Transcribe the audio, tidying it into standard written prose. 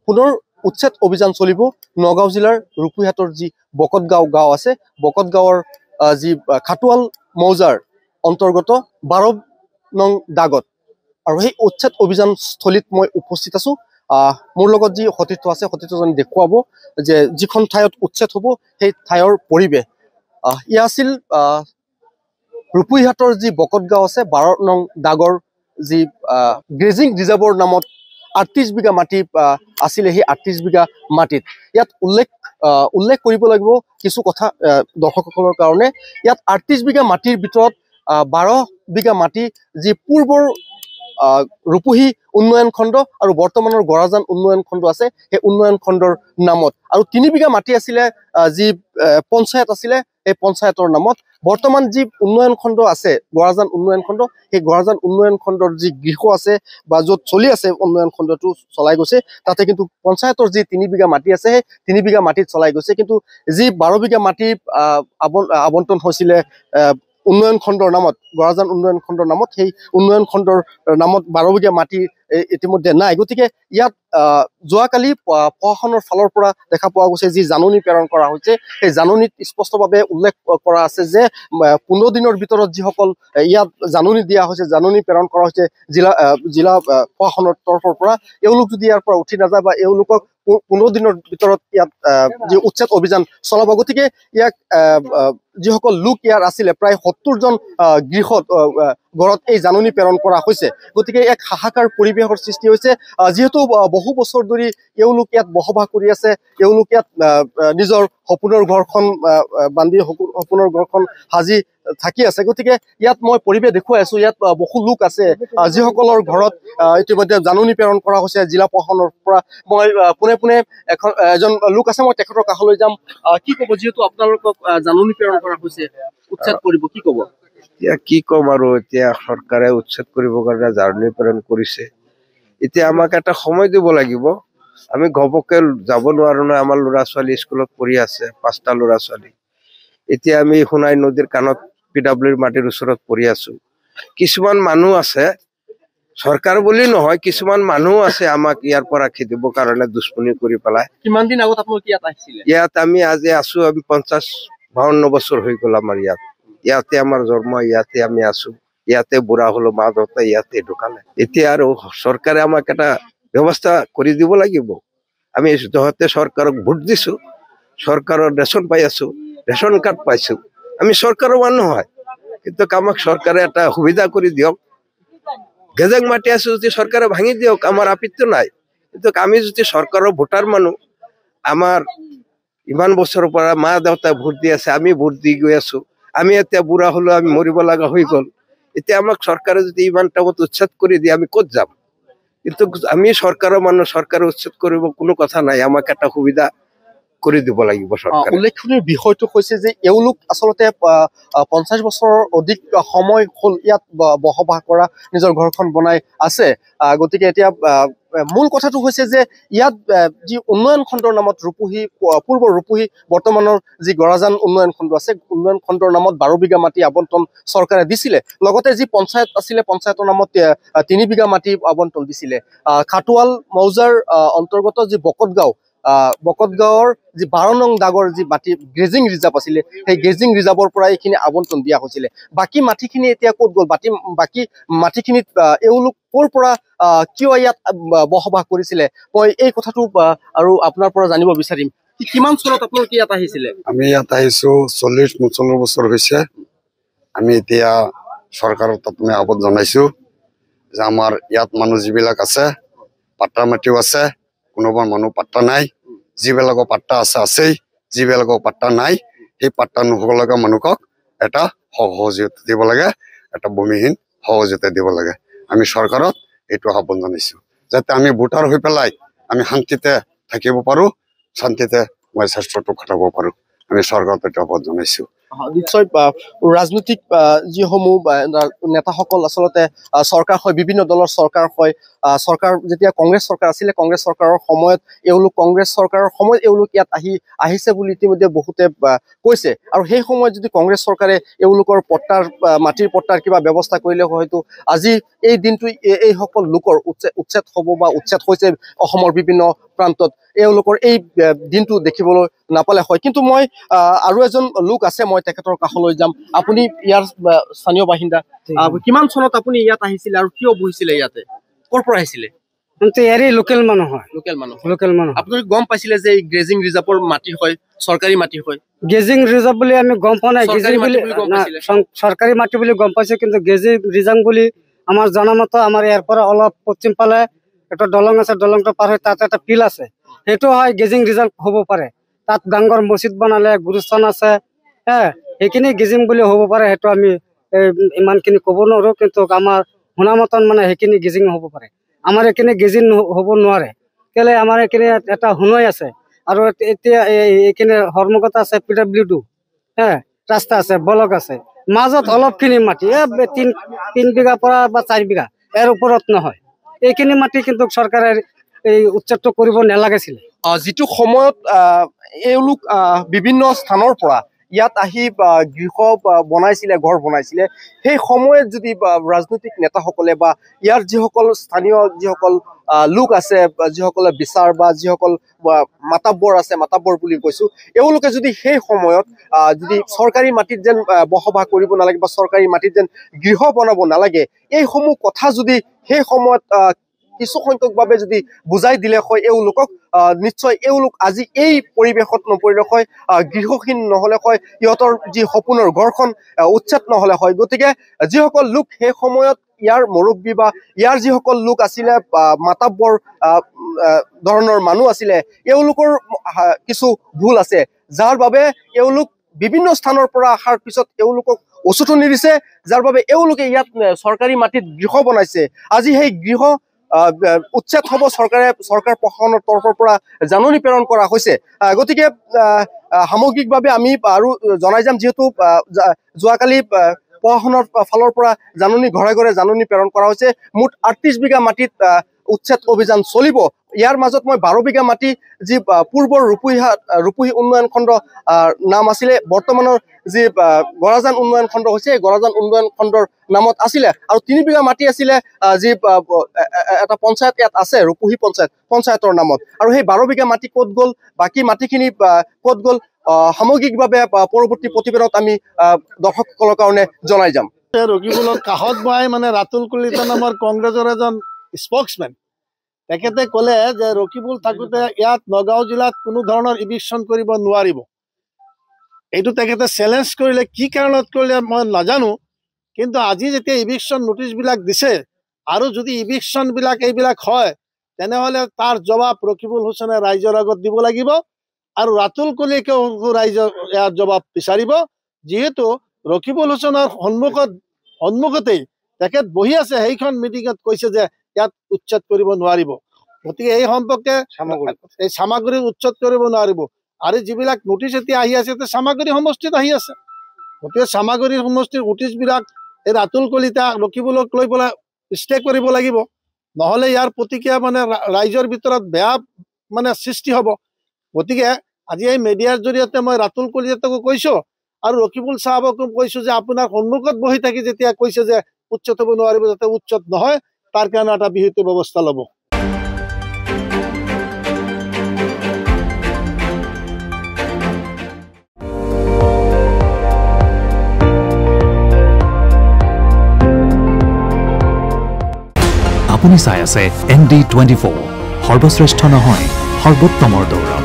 পুনৰ উচ্ছেদ অভিযান চলিব নগাঁও জিলাৰ ৰূপহীহাটৰ যি বকতগাঁও গাঁও আছে বকতগাঁৱৰ যি খাটোৱাল মৌজাৰ অন্তৰ্গত 12 নং দাগত আৰু সেই উচ্ছেদ অভিযান স্থলীত মই উপস্থিত আছো মোৰ লগত যি সতীৰ্থ আছে সতীৰ্থজন দেখুৱাব যে যিখন ঠাইত উচ্ছেদ হ'ব সেই ঠাইৰ পৰিৱেশ ইয়া আছিল ৰূপহীহাটৰ যি বকতগাঁও আছে 12 নং দাগৰ যি গ্ৰেজিং ৰিজাৰ্ভৰ নামত 38 বিঘা মাটি আছিলে সেই 38 বিঘা মাটিত ইয়াত উল্লেখ কৰিব লাগিব কিছু কথা দৰ্শকসকলৰ কাৰণে ইয়াত 38 বিঘা মাটিৰ ভিতৰত 12 বিঘা মাটি যি পূৰ্বৰ ৰূপহী উন্নয়ন খণ্ড আৰু বৰ্তমানৰ গৰাজান উন্নয়ন খণ্ড আছে সেই উন্নয়ন খণ্ডৰ নামত আৰু 3 বিঘা মাটি আছিলে যি পঞ্চায়ত আছিলে এই পঞ্চায়তৰ নামত বৰ্তমান যি উন্নয়ন খণ্ড আছে গৰাজান উন্নয়ন খণ্ড সেই গৰাজান উন্নয়ন খণ্ডৰ যি গৃহ আছে বা য'ত চলি আছে উন্নয়ন খণ্ডটো চলাই গৈছে তাতে কিন্তু পঞ্চায়তৰ যি 3 বিঘা মাটি আছে সেই 3 বিঘা মাটিত চলাই গৈছে কিন্তু যি 12 বিঘা মাটি আবণ্টন হৈছিলে উন্নয়ন খণ্ডৰ নামত গৰাজান উন্নয়ন খণ্ডৰ নামত সেই উন্নয়ন খণ্ডৰ নামত 12 বিঘা মাটি ইতিমধ্যে নাই গতিকে ইয়াত যোৱাকালি প্ৰশাসনৰ ফালৰ পৰা দেখা পোৱা গৈছে যি জাননী প্ৰেৰণ কৰা হৈছে সেই জাননীত স্পষ্টভাৱে উল্লেখ কৰা আছে যে 15 দিনৰ ভিতৰত যিসকল ইয়াত জাননী দিয়া হৈছে জাননী প্ৰেৰণ কৰা হৈছে জিলা প্ৰশাসনৰ তৰফৰ পৰা এওঁলোক যদি ইয়াৰ পৰা উঠি নাযায় বা এওঁলোকক 15 দিনৰ ভিতৰত ইয়াত যি উচ্ছেদ অভিযান চলাব গতিকে ইয়াক যিসকল লোক ইয়াৰ আছিলে প্ৰায় 70 জন গৃহত ঘৰত এই জাননী প্ৰেৰণ কৰা হৈছে গতিকে এক হাহাকাৰ পৰিৱেশৰ সৃষ্টি হৈছে যেহেতু বহু বছৰ ধৰি এওঁলোক ইয়াত বসবাস কৰি আছে এওঁলোক ইয়াত নিজৰ সপোনৰ ঘৰখন বান্ধি সপোনৰ ঘৰখন সাজি থাকি আছে গতিকে ইয়াত মই পৰিৱেশ দেখুৱাই আছো ইয়াত বহু লোক আছে যিসকলৰ ঘৰত ইতিমধ্যে জাননী প্ৰেৰণ কৰা হৈছে জিলা প্ৰশাসনৰ পৰা মই পোনে এজন লোক আছে মই তেখেতৰ কাষলৈ যাম কি ক'ব যেহেতু আপোনালোকক জাননী প্ৰেৰণ কৰা হৈছে উচ্ছেদ কৰিব কি ক'ব এতিয়া কি ক'ম আৰু এতিয়া চৰকাৰে উচ্ছেদ কৰিবৰ কাৰণে জাননী প্ৰেৰণ কৰিছে এতিয়া আমাক এটা সময় দিব লাগিব আমি ঘপককে যাব নোৱাৰো না আমাৰ ল'ৰা ছোৱালী স্কুলত পঢ়ি আছে 5টা ল'ৰা ছোৱালী এতিয়া আমি সোণাই নদীৰ কাণত পিডব্লিউৰ মাটিৰ ওচৰত পঢ়ি আছো কিছুমান মানুহ আছে সৰকাৰ বলি নহয় কিছুমান মানুহ আছে আমাক ইয়াৰ পৰা খেদিব কাৰণে দুশ্মনী কৰি পেলাই কিমান দিন আগত আপোনালোক ইয়াত আহিছিল ইয়াত আমি আজি আছো আমি 50-52 বছৰ হৈ গ'ল আমাৰ ইয়াতে আমাৰ জন্ম ইয়াতে আমি আছো ইয়াতে বুঢ়া হলো মা দেউতা ইয়াতে ঢুকালে এতিয়া আৰু সৰকাৰে আমাক এটা ব্যৱস্থা কৰি দিব লাগিব আমি যহতে সৰকাৰক ভোট দিছো সৰকাৰৰ ৰেশন পাই আছো ৰেশন কাৰ্ড পাইছো আমি সৰকাৰৰ মানুহ হয় কিন্তু আমাক সৰকাৰে এটা সুবিধা কৰি দিয়ক গেজেং মাটি আছে যদি সরকারে ভাঙি দিয়ক আমার আপত্তি নাই কিন্তু আমি যদি সরকারের ভোটার মানুষ আমার ইমান বছৰৰ পৰা মা দেউতা ভোট দি আছে আমি ভোট দি গৈ আছো আমি এতিয়া বুঢ়া হলো আমি মৰিব লগা হৈ গ'ল এতিয়া আমাক সৰকাৰে যদি ইমান টাইমত উচ্ছেদ কৰি দিয়ে আমি ক'ত যাম কিন্তু আমি সৰকাৰেৰ মানুষ সৰকাৰে উচ্ছেদ কৰিব কোনো কথা নাই আমাক এটা সুবিধা কৰি দিব লাগিব সৰকাৰে উল্লেখনীয় বিষয়টো হৈছে যে এওঁলোক আসলতে 50 বছৰৰ অধিক সময় হল ইয়াত বসবাস কৰা নিজৰ ঘৰখন বনাই আছে গতিকে এতিয়া মূল কথাটো হৈছে যে ইয়াত যি উন্নয়ন খণ্ডৰ নামত ৰূপহী পূৰ্বৰ ৰূপহী বৰ্তমানৰ যি গৰাজান উন্নয়ন খণ্ড আছে উন্নয়ন খণ্ডৰ নামত 12 বিঘা মাটি আবণ্টন চৰকাৰে দিছিলে লগতে যি পঞ্চায়ত আছিলে পঞ্চায়তৰ নামত 3 বিঘা মাটি আবণ্টন দিছিলে খাটোৱাল মৌজাৰ অন্তৰ্গত যি বকতগাঁৱৰ যি 12 নং দাগৰ যি মাটি গ্ৰেজিং ৰিজাৰ্ভ আছিলে সেই গ্ৰেজিং ৰিজাৰ্ভৰ পৰা এইখিনি আবণ্টন দিয়া হৈছিলে বাকি মাটিখিনি এতিয়া ক'ত গ'ল বাকি মাটিখিনিত এওঁলোক ক'ৰ পৰা কিয় ইয়াত বসবাস কৰিছিলে মই এই কথাটো আৰু আপোনাৰ পৰা জানিব বিচাৰিম কিমান চনত আপোনালোক ইয়াত আহিছিলে আমি ইয়াত আহিছো 40-45 বছৰ হৈছে আমি এতিয়া চৰকাৰৰ তৰফে আবেদন জনাইছো যে আমাৰ ইয়াত মানুহ যিবিলাক আছে পাট্টা মাটিও আছে কোনোবা মানুহ পাট্টা নাই যিবিলাকৰ পাট্টা আছেই যিবিলাকৰ পাট্টা নাই সেই পাট্টা নোহোৱা মানুহক এটা সহযোগিতা দিব লাগে এটা ভূমিহীন সহযোগিতা দিব লাগে আমি চৰকাৰত এইটো আহ্বান জনাইছো যাতে আমি ভোটাৰ হৈ পেলাই আমি শান্তিতে থাকিব পাৰো শান্তিতে মই স্বাস্থ্যটো ঘটাব পাৰো আমি চৰকাৰত এইটো আহ্বান জনাইছো নিশ্চয় ৰাজনৈতিক যিসমূহ নেতাসকল আসলতে চৰকাৰ হয় বিভিন্ন দলৰ চৰকাৰ হয় চৰকাৰ যেতিয়া কংগ্ৰেছ চৰকাৰ আছিলে কংগ্ৰেছ চৰকাৰৰ সময়ত এওঁলোক কংগ্ৰেছ চৰকাৰৰ সময়ত এওঁলোক ইয়াত আহিছে বুলি ইতিমধ্যে বহুতে কৈছে আৰু সেই সময়ত যদি কংগ্ৰেছ চৰকাৰে এওঁলোকৰ মাটিৰ পট্টাৰ কিবা ব্যৱস্থা কৰিলে হয়তো আজি এই দিনটো এই সকল লোকৰ উচ্ছেদ হ'ব বা উচ্ছেদ হৈছে অসমৰ বিভিন্ন প্ৰান্তত এওঁলোকৰ এই দিনটো দেখিবলৈ নাপালে হয় কিন্তু মই আৰু এজন লোক আছে মই তেখেতৰ কাষলৈ যাম আপুনি ইয়াৰ স্থানীয় বাসিন্দা কিমান চনত আপুনি ইয়াত আহিছিলে আৰু কিয় বহিছিলে ইয়াতে ক'ৰ পৰা আহিছিলে ইয়াৰে লোকেল মানুহ হয় লোকেল মানুহ আপুনি গম পাইছিলে যে গ্ৰেজিং ৰিজাৰ্ভৰ মাটি হয় চৰকাৰী মাটি হয় গেজিং ৰিজাৰ্ভ বুলি আমি গম পোৱা নাই গেজিং বুলি চৰকাৰী মাটি বুলি গম পাইছো কিন্তু গেজিং ৰিজাৰ্ভ বুলি আমাৰ জনামতে আমাৰ ইয়াৰ পৰা অলপ পশ্চিম ফালে এটা দলং আছে দলংটো পাৰ হৈ তাত এটা পিল আছে সেইটো হয় গেজিং ৰিজাৰ্ভ হ'ব পাৰে তাত ডাঙৰ মছজিদ বনালে গুৰুস্থান আছে সেইখিনি গেজিং বুলি হ'ব পাৰে সেইটো আমি ইমানখিনি ক'ব নোৱাৰো কিন্তু আমাৰ শুনা মতন মানে সেইখিনি গেজিং হ'ব পাৰে আমাৰ এইখিনি গেজিং হ'ব নোৱাৰে কেলে আমাৰ এইখিনি এটা শুনাই আছে আৰু এতিয়া এইখিনি হৰমুগত আছে PWD ৰাস্তা আছে ব্লক আছে মাজত অলপখিনি মাটি 3 বিঘা পৰা বা 4 বিঘা এৰ ওপৰত নহয় এইখিনি মাটি কিন্তু চৰকাৰে এই উচ্ছেদ কৰিব নালাগিছিল যেটো সময়ত এওঁলোক বিভিন্ন স্থানৰ পৰা ইয়াত আহি গৃহ বনাইছিলে ঘৰ বনাইছিলে সেই সময়ত যদি ৰাজনৈতিক নেতাসকলে বা ইয়াৰ যিসকল স্থানীয় যিসকল লোক আছে যিসকলে বিচাৰ বা যিসকল মাতাব্বৰ আছে মাতাব্বৰ বুলি কৈছো এওঁলোকে যদি সেই সময়ত যদি চৰকাৰী মাটিত যেন বসবাস কৰিব নালাগে বা চৰকাৰী মাটিত যেন গৃহ বনাব নালাগে এই সমূহ কথা যদি সেই সময়ত কিছু সংখ্যক ভাৱে যদি বুজাই দিলে হয় এওঁলোকক নিশ্চয় এওঁলোক আজি এই পৰিৱেশত নপৰিলে হয় গৃহহীন নহলে হয় ইহঁতৰ যি সপোনৰ ঘৰখন উচ্ছেদ নহলে হয় গতিকে যিসকল লোক সেই সময়ত ইয়াৰ মুৰব্বী বা ইয়াৰ যিসকল লোক আছিলে মাতাব্বৰ ধৰণৰ মানুহ আছিলে এওঁলোকৰ কিছু ভুল আছে যাৰ বাবে এওঁলোক বিভিন্ন স্থানৰ পৰা অহাৰ পিছত এওঁলোকক উচুটনি দিছে যাৰ বাবে এওঁলোকে ইয়াত চৰকাৰী মাটিত গৃহ বনাইছে আজি সেই গৃহ উচ্ছেদ হ'ব চৰকাৰ প্ৰশাসনৰ তৰফৰ পৰা জাননী প্ৰেৰণ কৰা হৈছে গতিকে সামগ্ৰিকভাৱে আমি আৰু জনাই যাম যেহেতু যোৱাকালি প্ৰশাসনৰ ফালৰ পৰা জাননী ঘৰে ঘৰে জাননী প্ৰেৰণ কৰা হৈছে মুঠ 38 বিঘা মাটিত উচ্ছেদ অভিযান চলিব ইয়াৰ মাজত মই 12 বিঘা মাটি যি পূৰ্বৰ ৰূপহী উন্নয়ন খণ্ড নাম আছিলে বৰ্তমানৰ যি গৰাজান উন্নয়ন খণ্ড হৈছে গৰাজান উন্নয়ন খণ্ডৰ নামত আছিলে আৰু 3 বিঘা মাটি আছিলে যি এটা পঞ্চায়ত ইয়াত আছে ৰূপহী পঞ্চায়তৰ নামত আৰু সেই 12 বিঘা মাটি ক'ত গ'ল বাকি মাটিখিনি ক'ত গ'ল সামগ্ৰিকভাৱে পৰৱৰ্তী প্ৰতিবেদনত আমি দৰ্শকসকলৰ কাৰণে জনাই যাম ৰকিবুলৰ কাহত বহাই মানে ৰাতুল কলিতা নামৰ কংগ্ৰেছৰ এজন স্পোক্সমেন তেখেতে ক'লে যে ৰকিবুল থাকোঁতে ইয়াত নগাঁও জিলাত কোনো ধৰণৰ ইভিকশ্যন কৰিব নোৱাৰিব এইটো তেখেতে চেলেঞ্জ কৰিলে কি কাৰণত কৰিলে মই নাজানো কিন্তু আজি যেতিয়া ইভিকশ্যন নোটিছবিলাক দিছে আৰু যদি ইভিকশ্যনবিলাক এইবিলাক হয় তেনেহ'লে তাৰ জবাব ৰকিবুল হুছেইনে ৰাইজৰ আগত দিব লাগিব আৰু ৰাতুল কলিতাও ৰাইজৰ ইয়াৰ জবাব বিচাৰিব যিহেতু ৰকিবুল হুছেইনৰ সন্মুখতেই তেখেত বহি আছে সেইখন মিটিঙত কৈছে যে ইয়াত উচ্ছেদ কৰিব নোৱাৰিব গতিকে এই সম্পৰ্কে এই সামগ্ৰী উচ্ছেদ কৰিব নোৱাৰিব আৰু যিবিলাক নোটিছ এতিয়া আহি আছে সামগ্ৰী সমষ্টিত আহি আছে গতিকে সামগ্ৰী সমষ্টিৰ নোটিছবিলাক এই ৰাতুল কলিতা ৰকিবুলক লৈ পেলাই ষ্টে কৰিব লাগিব নহ'লে ইয়াৰ প্ৰতিক্ৰিয়া মানে ৰাইজৰ ভিতৰত বেয়া মানে সৃষ্টি হ'ব গতিকে আজি এই মিডিয়াৰ জৰিয়তে মই ৰাতুল কলিতাকো কৈছোঁ আৰু ৰকিবুল চাহাবকো কৈছোঁ যে আপোনাৰ সন্মুখত বহি থাকি যেতিয়া কৈছে যে উচ্ছেদ হ'ব নোৱাৰিব যাতে উচ্ছেদ নহয় তাৰ কাৰণে এটা বিহিত ব্যৱস্থা ল'ব আপুনি চাই আছে ND24 সৰ্বশ্ৰেষ্ঠ নহয় সৰ্বোত্তমৰ দৌৰ